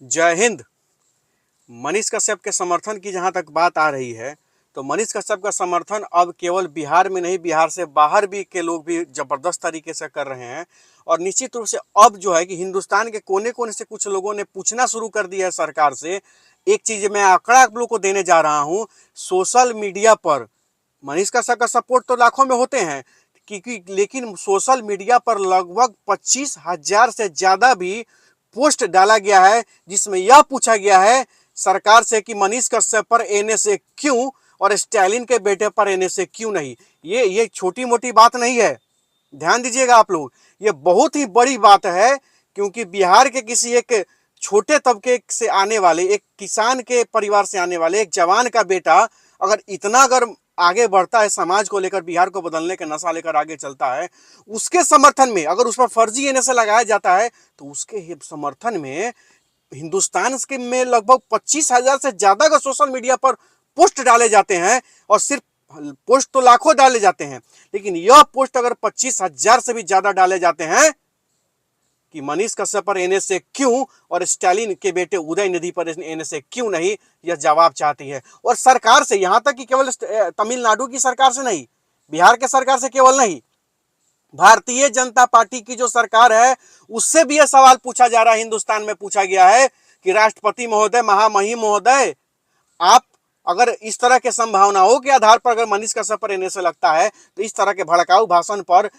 जय हिंद। मनीष कश्यप के समर्थन की जहां तक बात आ रही है तो मनीष कश्यप का समर्थन अब केवल बिहार में नहीं, बिहार से बाहर भी के लोग भी ज़बरदस्त तरीके से कर रहे हैं। और निश्चित रूप से अब जो है कि हिंदुस्तान के कोने कोने से कुछ लोगों ने पूछना शुरू कर दिया है सरकार से। एक चीज़ मैं आंकड़ा आप लोग को देने जा रहा हूँ। सोशल मीडिया पर मनीष कश्यप का सपोर्ट तो लाखों में होते हैं, क्योंकि लेकिन सोशल मीडिया पर लगभग 25,000 से ज़्यादा भी पोस्ट डाला गया है जिसमें यह पूछा गया है सरकार से कि मनीष कश्यप पर एनएसए क्यों और स्टालिन के बेटे पर एनएसए क्यों नहीं। ये छोटी मोटी बात नहीं है, ध्यान दीजिएगा आप लोग, ये बहुत ही बड़ी बात है। क्योंकि बिहार के किसी एक छोटे तबके से आने वाले, एक किसान के परिवार से आने वाले एक जवान का बेटा अगर आगे बढ़ता है, समाज को लेकर, बिहार को बदलने का नशा लेकर आगे चलता है, उसके समर्थन में अगर उस पर फर्जी एनएसए लगाया जाता है तो उसके समर्थन में हिंदुस्तान के में लगभग 25,000 से ज्यादा का सोशल मीडिया पर पोस्ट डाले जाते हैं। और सिर्फ पोस्ट तो लाखों डाले जाते हैं, लेकिन यह पोस्ट अगर 25,000 से भी ज्यादा डाले जाते हैं कि मनीष कश्यप पर एनएसए क्यों और स्टालिन के बेटे उदयनिधि पर एनएसए क्यों नहीं, यह जवाब चाहती है। और सरकार से, यहां तक कि केवल तमिलनाडु की सरकार से नहीं, बिहार के सरकार से केवल नहीं, भारतीय जनता पार्टी की जो सरकार है उससे भी यह सवाल पूछा जा रहा है। हिंदुस्तान में पूछा गया है कि राष्ट्रपति महोदय, महामहिम महोदय, आप अगर इस तरह के संभावनाओं के आधार पर अगर मनीष कश्यप पर एनएसए लगता है तो इस तरह के भड़काऊ भाषण पर,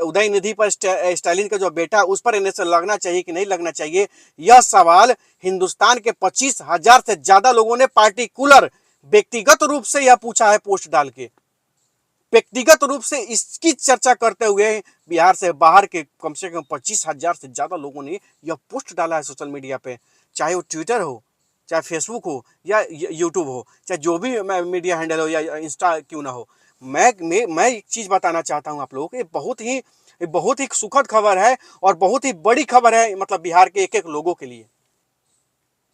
उदयनिधि पर, स्टालिन का जो बेटा उस पर एनएसए लगना चाहिए कि नहीं लगना चाहिए, यह सवाल हिंदुस्तान के 25,000 से ज्यादा लोगों ने पार्टिकुलर व्यक्तिगत रूप से यह पूछा है। पोस्ट डाल के व्यक्तिगत रूप से इसकी चर्चा करते हुए बिहार से बाहर के कम से कम 25,000 से ज्यादा लोगों ने यह पोस्ट डाला है सोशल मीडिया पे, चाहे वो ट्विटर हो, चाहे फेसबुक हो, या यूट्यूब हो, चाहे जो भी मीडिया हैंडल हो, या इंस्टा क्यों ना हो। मैं एक चीज बताना चाहता हूं आप लोगों को, ये बहुत ही सुखद खबर है और बहुत ही बड़ी खबर है, मतलब बिहार के एक एक लोगों के लिए।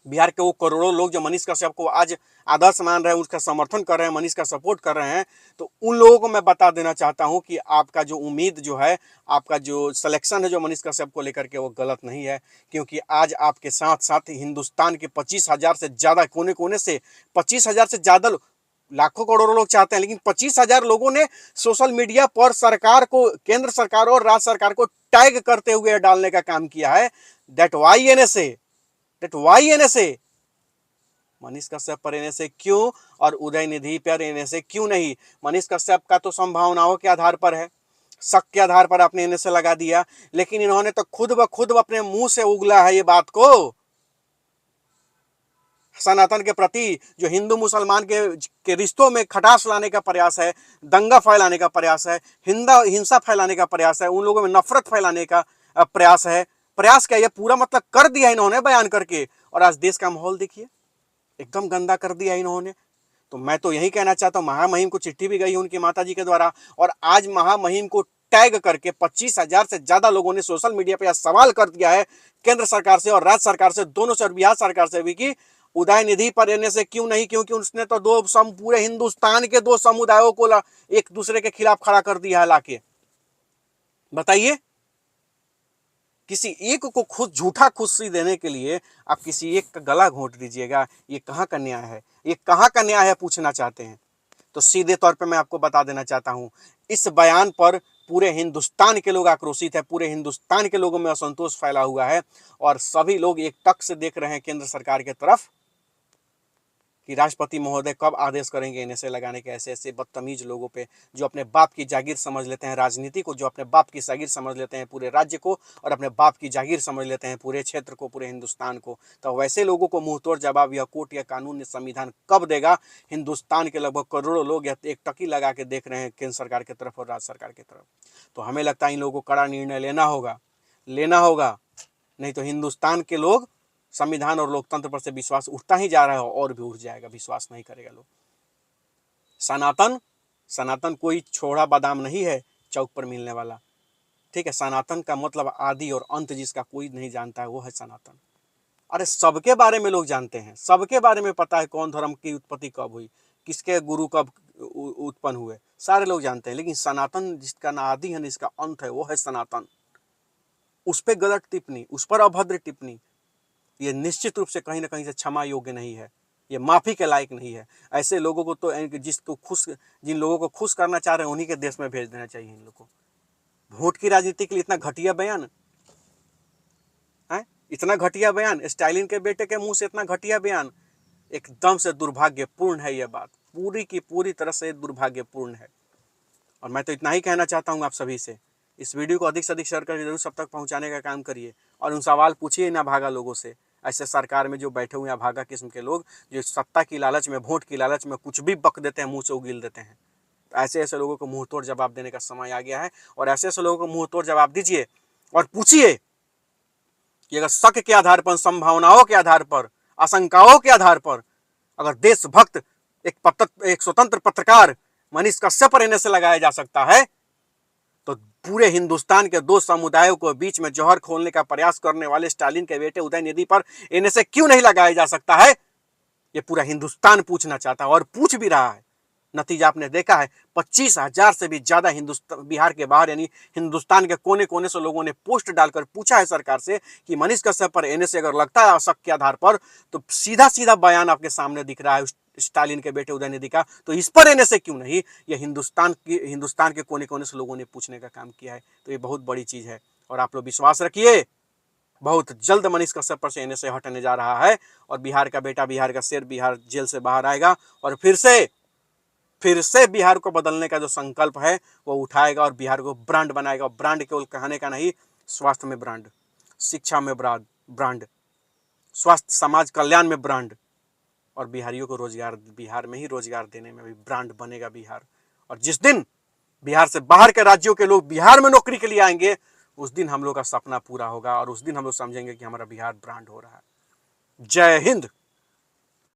बिहार के वो करोड़ों लोग जो मनीष कश्यप को आज आदर्श मान रहे हैं, उसका समर्थन कर रहे हैं, मनीष का सपोर्ट कर रहे हैं, तो उन लोगों को मैं बता देना चाहता हूं कि आपका जो उम्मीद जो है, आपका जो सिलेक्शन है जो मनीष कश्यप को लेकर के, वो गलत नहीं है। क्योंकि आज आपके साथ साथ हिंदुस्तान के 25,000 से ज़्यादा कोने कोने से, 25,000 से ज़्यादा, लाखों करोड़ों लोग चाहते हैं, लेकिन 25,000 लोगों ने सोशल मीडिया पर सरकार को, केंद्र सरकार और राज्य सरकार को टैग करते हुए डालने का काम किया है। That why NSA, Manish Kashyap पर एनएसए क्यों और उदयनिधि पर एनएसए क्यों नहीं। मनीष कश्यप का तो संभावनाओं के आधार पर है, शक के आधार पर आपने एनएसए लगा दिया, लेकिन इन्होंने तो खुद ब खुद अपने मुंह से उगला है ये बात को। सनातन के प्रति जो हिंदू मुसलमान के रिश्तों में खटास लाने का प्रयास है, दंगा फैलाने का प्रयास है, हिंसा फैलाने का प्रयास है, उन लोगों में नफरत फैलाने का प्रयास है। प्रयास क्या, ये पूरा मतलब कर दिया इन्होंने बयान करके। और आज देश का माहौल देखिए, एकदम गंदा कर दिया इन्होंने। तो मैं तो यही कहना चाहता हूँ, महामहिम को चिट्ठी भी गई उनकी माताजी के द्वारा, और आज महामहिम को टैग करके 25,000 से ज्यादा लोगों ने सोशल मीडिया पर यह सवाल कर दिया है केंद्र सरकार से और राज्य सरकार से, दोनों से, और बिहार सरकार से भी, कि उदयनिधि पर एनएसए क्यों नहीं। क्योंकि उसने तो पूरे हिंदुस्तान के दो समुदायों को एक दूसरे के खिलाफ खड़ा कर दिया है लाके। बताइए, किसी एक को खुद झूठा खुशी देने के लिए आप किसी एक का गला घोंट दीजिएगा, ये कहाँ का न्याय है, ये कहाँ का न्याय है पूछना चाहते हैं। तो सीधे तौर पे मैं आपको बता देना चाहता हूँ, इस बयान पर पूरे हिंदुस्तान के लोग आक्रोशित है, पूरे हिंदुस्तान के लोगों में असंतोष फैला हुआ है, और सभी लोग एक टक से देख रहे हैं केंद्र सरकार की तरफ कि राष्ट्रपति महोदय कब आदेश करेंगे एनएसए लगाने के ऐसे ऐसे बदतमीज लोगों पे, जो अपने बाप की जागीर समझ लेते हैं राजनीति को, जो अपने बाप की जागीर समझ लेते हैं पूरे राज्य को, और अपने बाप की जागीर समझ लेते हैं पूरे क्षेत्र को, पूरे हिंदुस्तान को। तो वैसे लोगों को मुंहतोड़ जवाब यह कोर्ट या कानून या संविधान कब देगा। हिंदुस्तान के लगभग करोड़ों लोग एक टकी लगा के देख रहे हैं केंद्र सरकार की तरफ और राज्य सरकार की तरफ। तो हमें लगता है इन लोगों को कड़ा निर्णय लेना होगा, नहीं तो हिंदुस्तान के लोग संविधान और लोकतंत्र पर से विश्वास उठता ही जा रहा है और भी उठ जाएगा, विश्वास नहीं करेगा लोग। सनातन कोई छोड़ा बादाम नहीं है चौक पर मिलने वाला, ठीक है। सनातन का मतलब आदि और अंत जिसका कोई नहीं जानता है वो है सनातन। अरे सबके बारे में लोग जानते हैं, सबके बारे में पता है कौन धर्म की उत्पत्ति कब हुई, किसके गुरु कब उत्पन्न हुए, सारे लोग जानते हैं। लेकिन सनातन जिसका ना आदि है ना इसका अंत है, वो है सनातन। उस पर गलत टिप्पणी, उस पर अभद्र टिप्पणी, तो ये निश्चित रूप से कहीं ना कहीं से क्षमा योग्य नहीं है, ये माफ़ी के लायक नहीं है। ऐसे लोगों को तो जिन लोगों को खुश करना चाह रहे हैं उन्हीं के देश में भेज देना चाहिए इन लोगों को। वोट की राजनीति के लिए इतना घटिया बयान है, इतना घटिया बयान, स्टालिन के बेटे के मुंह से इतना घटिया बयान, एकदम से दुर्भाग्यपूर्ण है। यह बात पूरी की पूरी तरह से दुर्भाग्यपूर्ण है। और मैं तो इतना ही कहना चाहता हूँ आप सभी से, इस वीडियो को अधिक से अधिक शेयर करके जरूर सब तक पहुँचाने का काम करिए और उन सवाल पूछिए ना भागा लोगों से, ऐसे सरकार में जो बैठे हुए हैं भागा किस्म के लोग, जो सत्ता की लालच में, वोट की लालच में कुछ भी बक देते हैं, मुँह से उगील देते हैं। तो ऐसे ऐसे लोगों को मुँह तोड़ जवाब देने का समय आ गया है और ऐसे ऐसे लोगों को मुँह तोड़ जवाब दीजिए और पूछिए कि अगर शक के आधार पर, संभावनाओं के आधार पर, आशंकाओं के आधार पर अगर देशभक्त एक स्वतंत्र पत्रकार मनीष कश्यप पर एनएसए लगाया जा सकता है, तो पूरे हिंदुस्तान के दो समुदायों को बीच में जौहर खोलने का प्रयास करने वाले स्टालिन के बेटे उदयनिधि पर एनएसए क्यों नहीं लगाया जा सकता है? ये पूरा हिंदुस्तान पूछना चाहता है और पूछ भी रहा है। नतीजा आपने देखा है, 25,000 से भी ज्यादा बिहार के बाहर यानी हिंदुस्तान के कोने कोने से लोगों ने पोस्ट डालकर पूछा है सरकार से कि मनीष कश्यप पर एनएसए अगर लगता है शक के आधार पर, तो सीधा सीधा बयान आपके सामने दिख रहा है स्टालिन के बेटे उदयनिधि का, तो इस पर एनएसए क्यों नहीं? ये हिंदुस्तान के कोने कोने से लोगों ने पूछने का काम किया है। तो ये बहुत बड़ी चीज है और आप लोग विश्वास रखिए, बहुत जल्द मनीष कश्यप पर से एनएसए हटने जा रहा है और बिहार का बेटा, बिहार का शेर बिहार जेल से बाहर आएगा और फिर से बिहार को बदलने का जो संकल्प है वो उठाएगा और बिहार को ब्रांड बनाएगा। ब्रांड केवल कहने का नहीं, स्वास्थ्य में ब्रांड, शिक्षा में ब्रांड, स्वास्थ्य समाज कल्याण में ब्रांड और बिहारियों को रोजगार, बिहार में ही रोजगार देने में भी ब्रांड बनेगा बिहार। और जिस दिन बिहार से बाहर के राज्यों के लोग बिहार में नौकरी के लिए आएंगे, उस दिन हम लोग का सपना पूरा होगा और उस दिन हम लोग समझेंगे कि हमारा बिहार ब्रांड हो रहा है। जय हिंद।